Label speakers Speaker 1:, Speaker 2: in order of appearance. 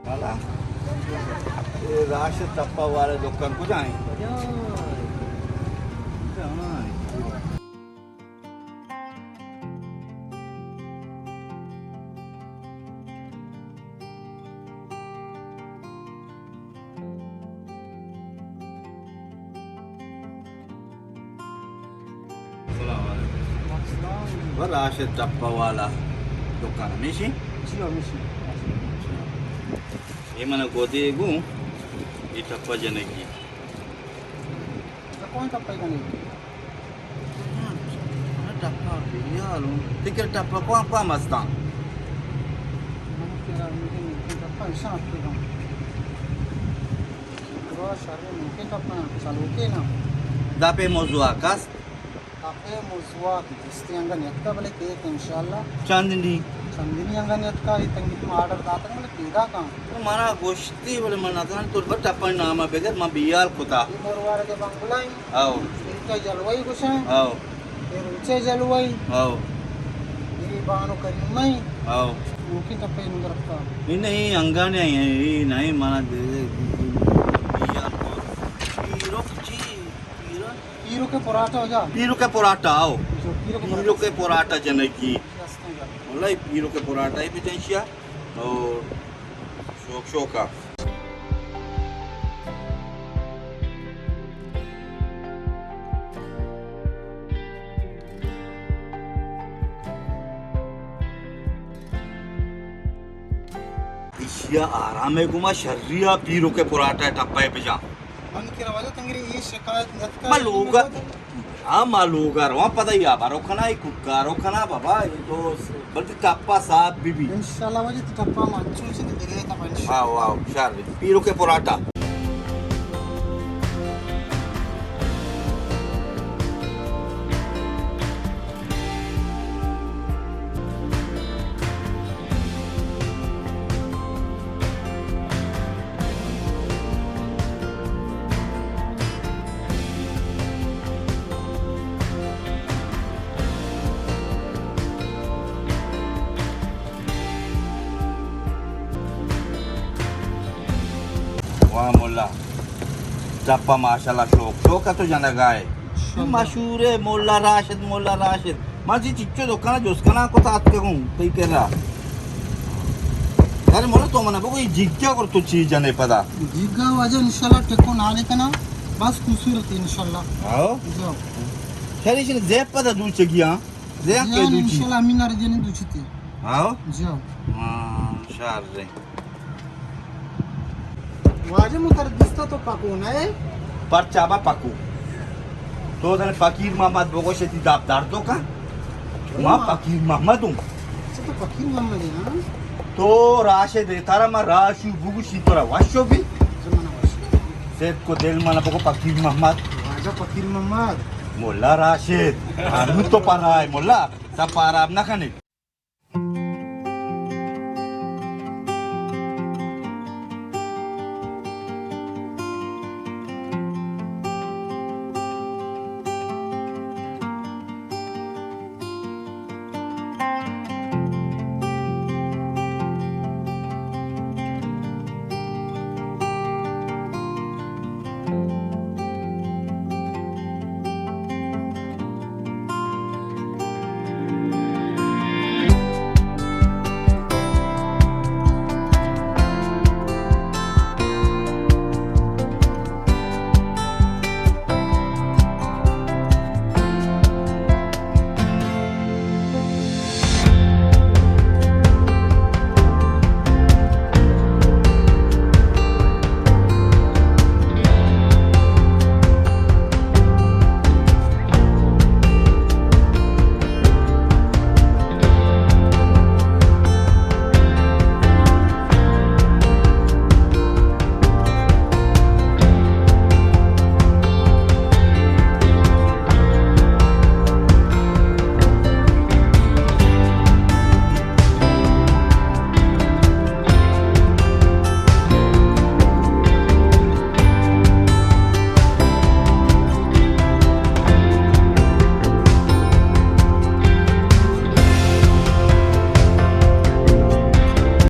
Speaker 1: मला ये राशिद टप्पा वाले दुकान को जाएं राशिद टप्पा वाला दुकान मिशी ये mana godegu ये टप्पा जने की
Speaker 2: कौन टप्पा का नहीं
Speaker 1: टप्पा भैया लो ठीक है टप्पा कौन मस्तान
Speaker 2: मैंने तेरा मीटिंग टप्पा ऐसा आपके गाँव रोज शादी में टप्पा चालू के ना
Speaker 1: dape mozuakas
Speaker 2: Kafe muzwa kisti anga netta bale cake inshallah
Speaker 1: chandni
Speaker 2: chandini anga netta itangi order daata bale pida ka
Speaker 1: mana goshti bale mana tan tur but apan nama begar ma biyal khuta
Speaker 2: morwar ke bangulai
Speaker 1: aw
Speaker 2: इनका जलवायु कुछ है
Speaker 1: aw
Speaker 2: ये ऊंचे जलवायु
Speaker 1: aw
Speaker 2: ये Bano करीमई
Speaker 1: aw
Speaker 2: मुकी टप्पे इन रखता
Speaker 1: नहीं अंगाने ये नहीं mana de biyal ko piro ji
Speaker 2: पीरो के पराठा हो जा
Speaker 1: piro ke porata aw
Speaker 2: जो
Speaker 1: piro ke porata jane ki wallahi piro ke porata hi bitensha और shoka इशिया आराम है गुमा शर्रिया पीरो के पराठा टप्पा पे जा
Speaker 2: मन की रवाजा तंगरी ये शिकायत नत का
Speaker 1: maluga malugar वहाँ पता ही आप आरोखना ही कुकारोखना बाबा ये तो बल्कि टप्पा साहब बीबी
Speaker 2: इंशाल्लाह वजह टप्पा मानचू से दिले का बन
Speaker 1: वाह वाह शार पीरो के पराठा वाह मोल्ला टप्पा माशाल्लाह शोक का तो जाना गाय मशहूर है मोल्ला राशिद माजी चिच्चो दुकान जोस्कना को तात के हूं कई कर रहा यार मोल्ला तो मना कोई जिग्गा कर तो चीज जाने पता
Speaker 2: जिग्गा वजह इंशाल्लाह टेको नाले का ना बस खूबसूरत इंशाल्लाह
Speaker 1: आओ
Speaker 2: जाओ
Speaker 1: खरी से जे पता दूचे गया जे के दूची
Speaker 2: इंशाल्लाह मीनार जने दूचती
Speaker 1: आओ
Speaker 2: जाओ
Speaker 1: हां शार रे
Speaker 2: वाजे मुतर दिसता तो पाकून है
Speaker 1: पर चाबा पाकू तो दने फकीर मोहम्मद बोगोशेती दाबदार तो का मा फकीर मोहम्मद हूं
Speaker 2: अच्छा तो फकीर मोहम्मद है ना
Speaker 1: तो राशिद तारा मा राशु बुगुशी तोरा वाशो भी
Speaker 2: जमाना वाश
Speaker 1: सेठ को दिल माना बोको फकीर मोहम्मद
Speaker 2: वाजा फकीर मोहम्मद
Speaker 1: मोल्ला राशिद आनु तो पारा है मोल्ला सब पारा अब ना खाने